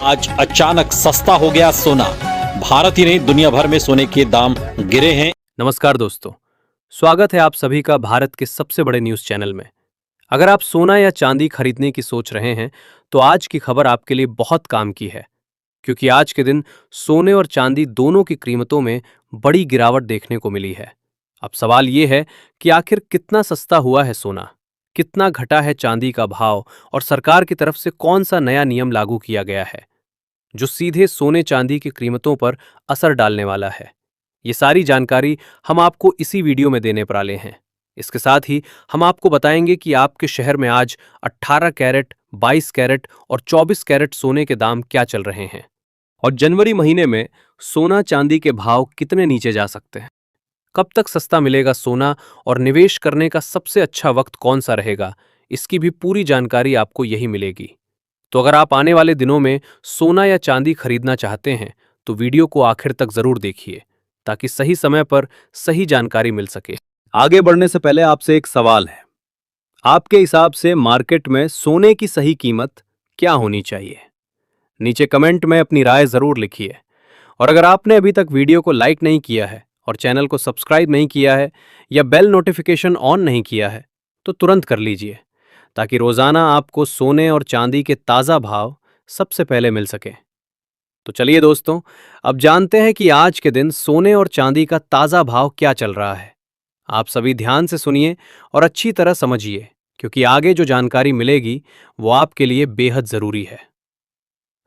आज अचानक सस्ता हो गया सोना। भारत ही नहीं दुनिया भर में सोने के दाम गिरे हैं। नमस्कार दोस्तों, स्वागत है आप सभी का भारत के सबसे बड़े न्यूज चैनल में। अगर आप सोना या चांदी खरीदने की सोच रहे हैं तो आज की खबर आपके लिए बहुत काम की है, क्योंकि आज के दिन सोने और चांदी दोनों की कीमतों में बड़ी गिरावट देखने को मिली है। अब सवाल ये है कि आखिर कितना सस्ता हुआ है सोना, कितना घटा है चांदी का भाव और सरकार की तरफ से कौन सा नया नियम लागू किया गया है जो सीधे सोने चांदी की कीमतों पर असर डालने वाला है। ये सारी जानकारी हम आपको इसी वीडियो में देने वाले हैं। इसके साथ ही हम आपको बताएंगे कि आपके शहर में आज 18 कैरेट, 22 कैरेट और 24 कैरेट सोने के दाम क्या चल रहे हैं और जनवरी महीने में सोना चांदी के भाव कितने नीचे जा सकते हैं। कब तक सस्ता मिलेगा सोना और निवेश करने का सबसे अच्छा वक्त कौन सा रहेगा, इसकी भी पूरी जानकारी आपको यही मिलेगी। तो अगर आप आने वाले दिनों में सोना या चांदी खरीदना चाहते हैं तो वीडियो को आखिर तक जरूर देखिए, ताकि सही समय पर सही जानकारी मिल सके। आगे बढ़ने से पहले आपसे एक सवाल है, आपके हिसाब से मार्केट में सोने की सही कीमत क्या होनी चाहिए? नीचे कमेंट में अपनी राय जरूर लिखिए। और अगर आपने अभी तक वीडियो को लाइक नहीं किया है और चैनल को सब्सक्राइब नहीं किया है या बेल नोटिफिकेशन ऑन नहीं किया है तो तुरंत कर लीजिए, ताकि रोजाना आपको सोने और चांदी के ताजा भाव सबसे पहले मिल सके। तो चलिए दोस्तों, अब जानते हैं कि आज के दिन सोने और चांदी का ताजा भाव क्या चल रहा है। आप सभी ध्यान से सुनिए और अच्छी तरह समझिए, क्योंकि आगे जो जानकारी मिलेगी वो आपके लिए बेहद जरूरी है।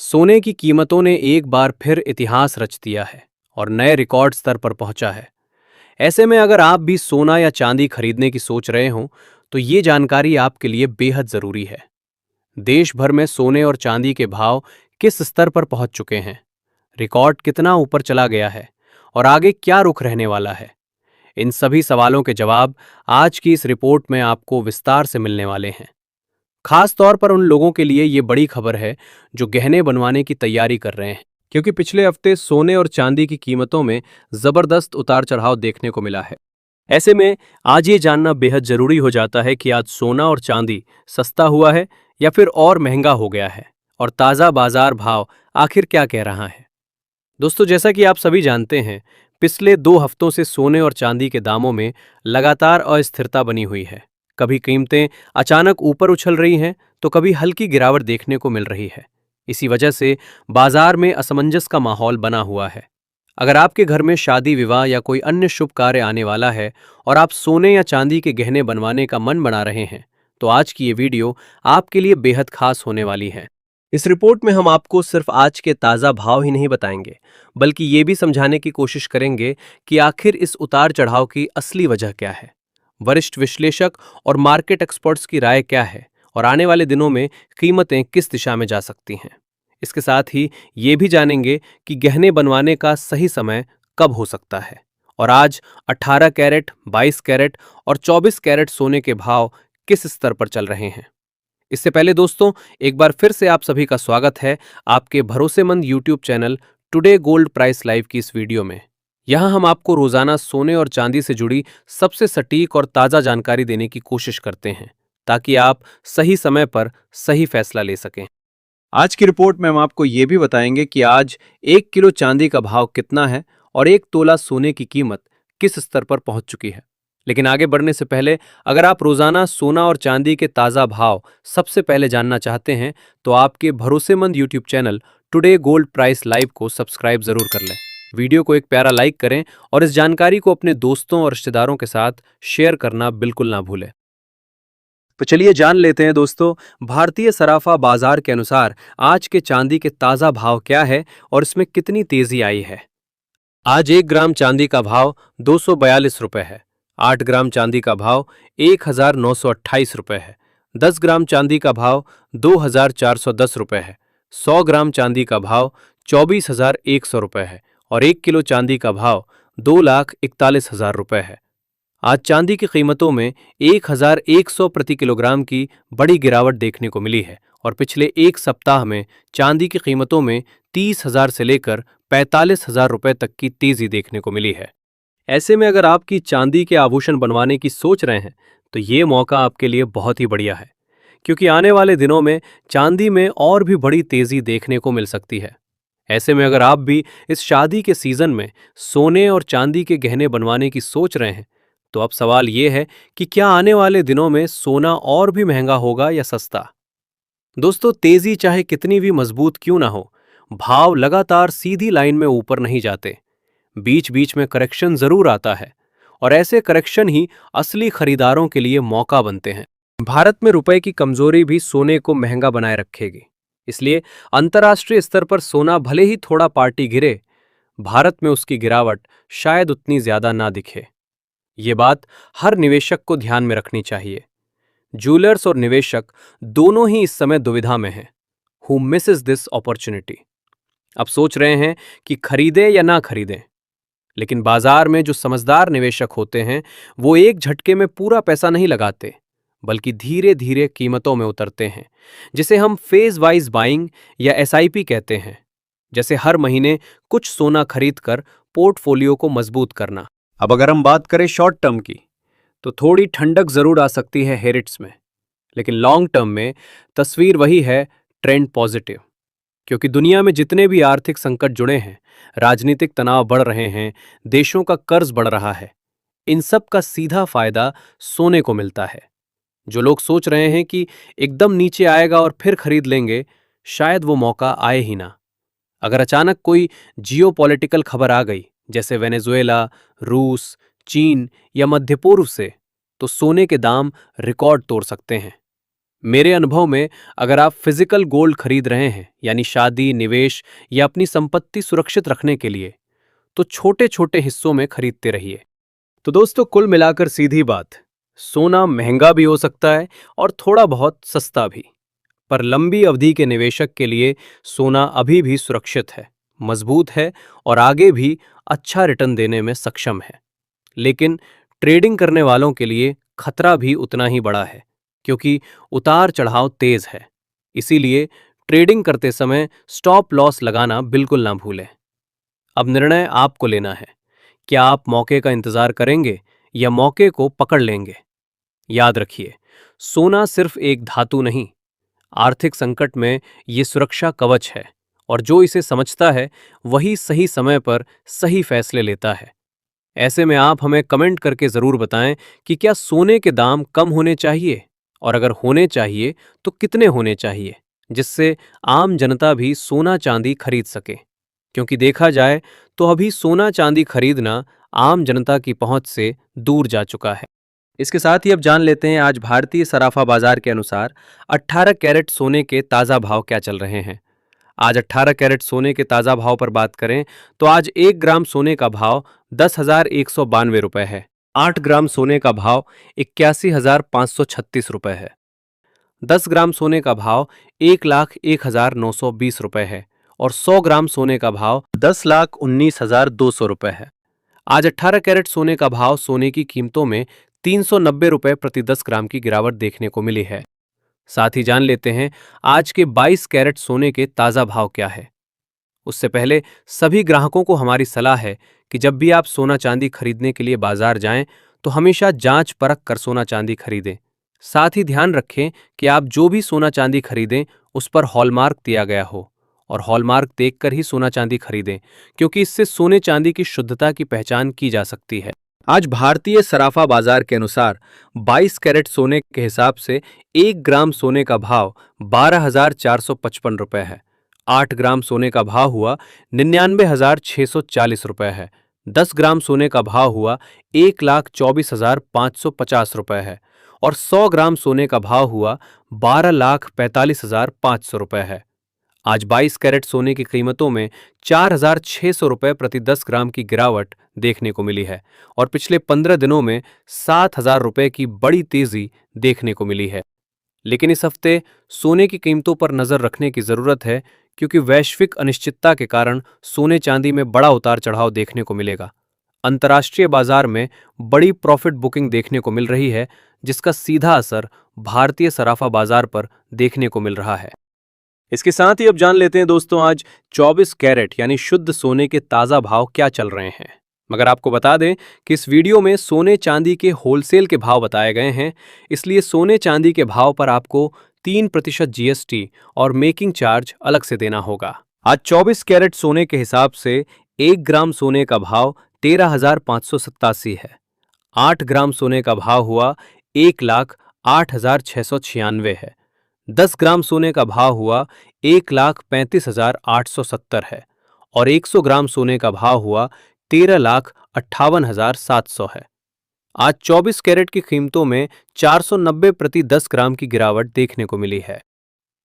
सोने की कीमतों ने एक बार फिर इतिहास रच दिया है और नए रिकॉर्ड स्तर पर पहुंचा है। ऐसे में अगर आप भी सोना या चांदी खरीदने की सोच रहे हो तो ये जानकारी आपके लिए बेहद जरूरी है। देश भर में सोने और चांदी के भाव किस स्तर पर पहुंच चुके हैं, रिकॉर्ड कितना ऊपर चला गया है और आगे क्या रुख रहने वाला है, इन सभी सवालों के जवाब आज की इस रिपोर्ट में आपको विस्तार से मिलने वाले हैं। खास तौर पर उन लोगों के लिए ये बड़ी खबर है जो गहने बनवाने की तैयारी कर रहे हैं, क्योंकि पिछले हफ्ते सोने और चांदी की कीमतों में जबरदस्त उतार चढ़ाव देखने को मिला है। ऐसे में आज ये जानना बेहद जरूरी हो जाता है कि आज सोना और चांदी सस्ता हुआ है या फिर और महंगा हो गया है, और ताज़ा बाजार भाव आखिर क्या कह रहा है। दोस्तों, जैसा कि आप सभी जानते हैं, पिछले 2 हफ्तों से सोने और चांदी के दामों में लगातार अस्थिरता बनी हुई है। कभी कीमतें अचानक ऊपर उछल रही हैं तो कभी हल्की गिरावट देखने को मिल रही है। इसी वजह से बाजार में असमंजस का माहौल बना हुआ है। अगर आपके घर में शादी, विवाह या कोई अन्य शुभ कार्य आने वाला है और आप सोने या चांदी के गहने बनवाने का मन बना रहे हैं तो आज की ये वीडियो आपके लिए बेहद खास होने वाली है। इस रिपोर्ट में हम आपको सिर्फ आज के ताज़ा भाव ही नहीं बताएंगे, बल्कि ये भी समझाने की कोशिश करेंगे कि आखिर इस उतार चढ़ाव की असली वजह क्या है, वरिष्ठ विश्लेषक और मार्केट एक्सपर्ट्स की राय क्या है और आने वाले दिनों में कीमतें किस दिशा में जा सकती हैं। इसके साथ ही ये भी जानेंगे कि गहने बनवाने का सही समय कब हो सकता है और आज 18 कैरेट, 22 कैरेट और 24 कैरेट सोने के भाव किस स्तर पर चल रहे हैं। इससे पहले दोस्तों, एक बार फिर से आप सभी का स्वागत है आपके भरोसेमंद YouTube channel today gold price live की इस वीडियो में। यहाँ हम आपको रोजाना सोने और चांदी से जुड़ी सबसे सटीक और ताज़ा जानकारी देने की कोशिश करते हैं, ताकि आप सही समय पर सही फैसला ले सकें। आज की रिपोर्ट में हम आपको ये भी बताएंगे कि आज 1 किलो चांदी का भाव कितना है और 1 तोला सोने की कीमत किस स्तर पर पहुंच चुकी है। लेकिन आगे बढ़ने से पहले, अगर आप रोजाना सोना और चांदी के ताज़ा भाव सबसे पहले जानना चाहते हैं तो आपके भरोसेमंद YouTube channel today gold price live को सब्सक्राइब जरूर कर लें। वीडियो को एक प्यारा लाइक करें और इस जानकारी को अपने दोस्तों और रिश्तेदारों के साथ शेयर करना बिल्कुल ना भूलें। तो चलिए जान लेते हैं दोस्तों, भारतीय सराफा बाजार के अनुसार आज के चांदी के ताज़ा भाव क्या है और इसमें कितनी तेजी आई है। आज 1 ग्राम चांदी का भाव 242 रुपये है। 8 ग्राम चांदी का भाव 1928 रुपये है। 10 ग्राम चांदी का भाव 2410 रुपये है। 100 ग्राम चांदी का भाव 24,100 रुपये है और 1 किलो चांदी का भाव 2,41,000 रुपये है। आज चांदी की कीमतों में 1,100 प्रति किलोग्राम की बड़ी गिरावट देखने को मिली है और पिछले एक सप्ताह में चांदी की कीमतों में 30,000 से लेकर 45,000 रुपये तक की तेजी देखने को मिली है। ऐसे में अगर आपकी चांदी के आभूषण बनवाने की सोच रहे हैं तो ये मौका आपके लिए बहुत ही बढ़िया है, क्योंकि आने वाले दिनों में चांदी में और भी बड़ी तेजी देखने को मिल सकती है। ऐसे में अगर आप भी इस शादी के सीजन में सोने और चांदी के गहने बनवाने की सोच रहे हैं, तो अब सवाल यह है कि क्या आने वाले दिनों में सोना और भी महंगा होगा या सस्ता। दोस्तों, तेजी चाहे कितनी भी मजबूत क्यों ना हो, भाव लगातार सीधी लाइन में ऊपर नहीं जाते। बीच बीच में करेक्शन जरूर आता है, और ऐसे करेक्शन ही असली खरीदारों के लिए मौका बनते हैं। भारत में रुपए की कमजोरी भी सोने को महंगा बनाए रखेगी। इसलिए अंतर्राष्ट्रीय स्तर पर सोना भले ही थोड़ा पार्टी गिरे, भारत में उसकी गिरावट शायद उतनी ज्यादा ना दिखे। ये बात हर निवेशक को ध्यान में रखनी चाहिए। ज्वेलर्स और निवेशक दोनों ही इस समय दुविधा में हैं। Who Mrs this opportunity. अब सोच रहे हैं कि खरीदें या ना खरीदें, लेकिन बाजार में जो समझदार निवेशक होते हैं वो एक झटके में पूरा पैसा नहीं लगाते, बल्कि धीरे धीरे कीमतों में उतरते हैं, जिसे हम फेज वाइज बाइंग या एसआईपी कहते हैं। जैसे हर महीने कुछ सोना खरीदकर पोर्टफोलियो को मजबूत करना। अब अगर हम बात करें शॉर्ट टर्म की, तो थोड़ी ठंडक जरूर आ सकती है हेरिट्स में, लेकिन लॉन्ग टर्म में तस्वीर वही है, ट्रेंड पॉजिटिव। क्योंकि दुनिया में जितने भी आर्थिक संकट जुड़े हैं, राजनीतिक तनाव बढ़ रहे हैं, देशों का कर्ज बढ़ रहा है, इन सब का सीधा फायदा सोने को मिलता है। जो लोग सोच रहे हैं कि एकदम नीचे आएगा और फिर खरीद लेंगे, शायद वो मौका आए ही ना। अगर अचानक कोई जियोपॉलिटिकल खबर आ गई, जैसे वेनेजुएला, रूस, चीन या मध्य पूर्व से, तो सोने के दाम रिकॉर्ड तोड़ सकते हैं। मेरे अनुभव में अगर आप फिजिकल गोल्ड खरीद रहे हैं, यानी शादी, निवेश या अपनी संपत्ति सुरक्षित रखने के लिए, तो छोटे छोटे हिस्सों में खरीदते रहिए। तो दोस्तों, कुल मिलाकर सीधी बात, सोना महंगा भी हो सकता है और थोड़ा बहुत सस्ता भी, पर लंबी अवधि के निवेशक के लिए सोना अभी भी सुरक्षित है, मजबूत है और आगे भी अच्छा रिटर्न देने में सक्षम है। लेकिन ट्रेडिंग करने वालों के लिए खतरा भी उतना ही बड़ा है, क्योंकि उतार चढ़ाव तेज है। इसीलिए ट्रेडिंग करते समय स्टॉप लॉस लगाना बिल्कुल ना भूलें। अब निर्णय आपको लेना है, क्या आप मौके का इंतजार करेंगे या मौके को पकड़ लेंगे। याद रखिए, सोना सिर्फ एक धातु नहीं, आर्थिक संकट में ये सुरक्षा कवच है, और जो इसे समझता है वही सही समय पर सही फैसले लेता है। ऐसे में आप हमें कमेंट करके जरूर बताएं कि क्या सोने के दाम कम होने चाहिए, और अगर होने चाहिए तो कितने होने चाहिए, जिससे आम जनता भी सोना चांदी खरीद सके। क्योंकि देखा जाए तो अभी सोना चांदी खरीदना आम जनता की पहुंच से दूर जा चुका है। इसके साथ ही अब जान लेते हैं आज भारतीय सराफा बाजार के अनुसार 18 कैरेट सोने के ताजा भाव क्या चल रहे हैं। आज 18 कैरेट सोने के ताजा भाव पर बात करें तो आज 1 ग्राम सोने का भाव 10,192 रुपए है। 8 ग्राम सोने का भाव 81,536 रुपए है। 10 ग्राम सोने का भाव 1,01,920 रुपए है और 100 ग्राम सोने का भाव 10,19,200 रुपए है। आज 18 कैरेट सोने का भाव सोने की कीमतों में 390 रुपए प्रति 10 ग्राम की गिरावट देखने को मिली है। साथ ही जान लेते हैं आज के 22 कैरेट सोने के ताजा भाव क्या है। उससे पहले सभी ग्राहकों को हमारी सलाह है कि जब भी आप सोना चांदी खरीदने के लिए बाजार जाएं तो हमेशा जांच परख कर सोना चांदी खरीदें। साथ ही ध्यान रखें कि आप जो भी सोना चांदी खरीदें उस पर हॉलमार्क दिया गया हो, और हॉलमार्क देखकर ही सोना चांदी खरीदें, क्योंकि इससे सोने चांदी की शुद्धता की पहचान की जा सकती है। आज भारतीय सराफा बाजार के अनुसार 22 कैरेट सोने के हिसाब से 1 ग्राम सोने का भाव 12,455 रुपए है। 8 ग्राम सोने का भाव हुआ 99,640 रुपए है। 10 ग्राम सोने का भाव हुआ 1,24,550 रुपए है और 100 ग्राम सोने का भाव हुआ 12,45,500 रुपए है। आज 22 कैरेट सोने की कीमतों में 4,600 रुपए प्रति 10 ग्राम की गिरावट देखने को मिली है और पिछले 15 दिनों में 7,000 रुपए की बड़ी तेजी देखने को मिली है। लेकिन इस हफ्ते सोने की कीमतों पर नजर रखने की जरूरत है, क्योंकि वैश्विक अनिश्चितता के कारण सोने चांदी में बड़ा उतार चढ़ाव देखने को मिलेगा। अंतर्राष्ट्रीय बाजार में बड़ी प्रॉफिट बुकिंग देखने को मिल रही है, जिसका सीधा असर भारतीय सराफा बाजार पर देखने को मिल रहा है। इसके साथ ही अब जान लेते हैं दोस्तों आज 24 कैरेट यानी शुद्ध सोने के ताजा भाव क्या चल रहे हैं। मगर आपको बता दें कि इस वीडियो में सोने चांदी के होलसेल के भाव बताए गए हैं, इसलिए सोने चांदी के भाव पर आपको 3% जीएसटी और मेकिंग चार्ज अलग से देना होगा। आज 24 कैरेट सोने के हिसाब से 1 ग्राम सोने का भाव 13,587 है। 8 ग्राम सोने का भाव हुआ 1,08,696 है। 10 ग्राम सोने का भाव हुआ 1,35,870 है और 100 ग्राम सोने का भाव हुआ 13,58,700 है। आज 24 कैरेट की कीमतों में 490 प्रति 10 ग्राम की गिरावट देखने को मिली है।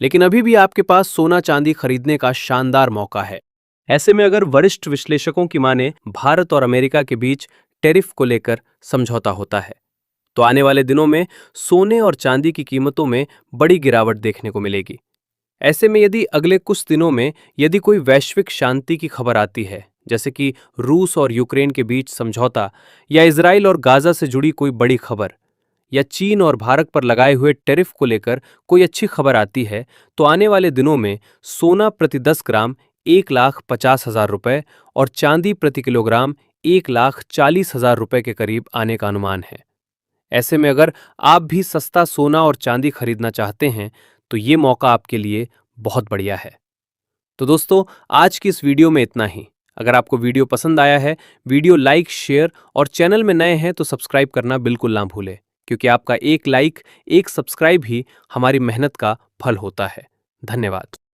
लेकिन अभी भी आपके पास सोना चांदी खरीदने का शानदार मौका है। ऐसे में अगर वरिष्ठ विश्लेषकों की माने भारत और अमेरिका के बीच टैरिफ को लेकर समझौता होता है तो आने वाले दिनों में सोने और चांदी की कीमतों में बड़ी गिरावट देखने को मिलेगी। ऐसे में यदि अगले कुछ दिनों में यदि कोई वैश्विक शांति की खबर आती है, जैसे कि रूस और यूक्रेन के बीच समझौता या इजराइल और गाजा से जुड़ी कोई बड़ी खबर या चीन और भारत पर लगाए हुए टैरिफ को लेकर कोई अच्छी खबर आती है, तो आने वाले दिनों में सोना प्रति 10 ग्राम 1,50,000 रुपए और चांदी प्रति किलोग्राम 1,40,000 रुपए के करीब आने का अनुमान है। ऐसे में अगर आप भी सस्ता सोना और चांदी खरीदना चाहते हैं तो ये मौका आपके लिए बहुत बढ़िया है। तो दोस्तों, आज की इस वीडियो में इतना ही। अगर आपको वीडियो पसंद आया है, वीडियो लाइक, शेयर और चैनल में नए हैं तो सब्सक्राइब करना बिल्कुल ना भूलें, क्योंकि आपका एक लाइक, एक सब्सक्राइब ही हमारी मेहनत का फल होता है। धन्यवाद।